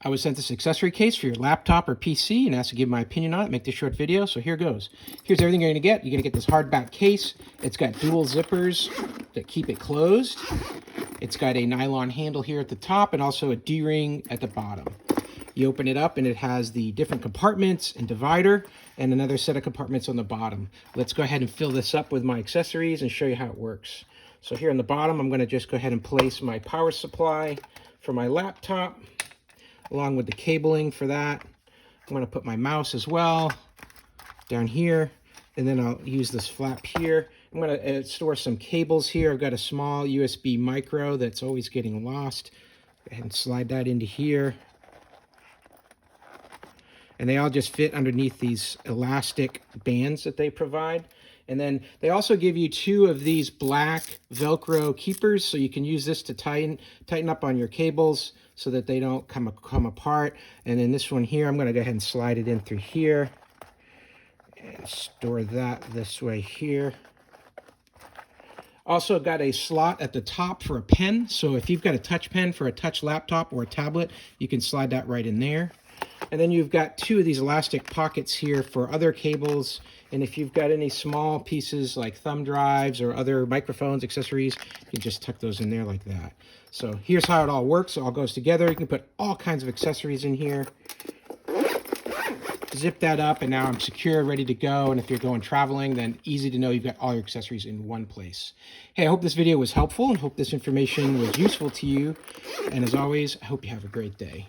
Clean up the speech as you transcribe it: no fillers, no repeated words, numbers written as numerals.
I was sent this accessory case for your laptop or PC and asked to give my opinion on it, make this short video, so here goes. Here's everything you're going to get. You're going to get this hardback case. It's got dual zippers that keep it closed. It's got a nylon handle here at the top and also a D-ring at the bottom. You open it up and it has the different compartments and divider and another set of compartments on the bottom. Let's go ahead and fill this up with my accessories and show you how it works. So here on the bottom, I'm going to just go ahead and place my power supply for my laptop, along with the cabling for that. I'm going to put my mouse as well down here, and then I'll use this flap here. I'm going to store some cables here. I've got a small USB micro that's always getting lost. Go ahead and slide that into here. And they all just fit underneath these elastic bands that they provide. And then they also give you 2 of these black Velcro keepers, so you can use this to tighten up on your cables so that they don't come apart. And then this one here, I'm going to go ahead and slide it in through here and store that this way here. Also got a slot at the top for a pen, so if you've got a touch pen for a touch laptop or a tablet, you can slide that right in there. And then you've got 2 of these elastic pockets here for other cables. And if you've got any small pieces like thumb drives or other microphones, accessories, you can just tuck those in there like that. So here's how it all works. It all goes together. You can put all kinds of accessories in here. Zip that up, and now I'm secure, ready to go. And if you're going traveling, then easy to know you've got all your accessories in one place. Hey, I hope this video was helpful and hope this information was useful to you. And as always, I hope you have a great day.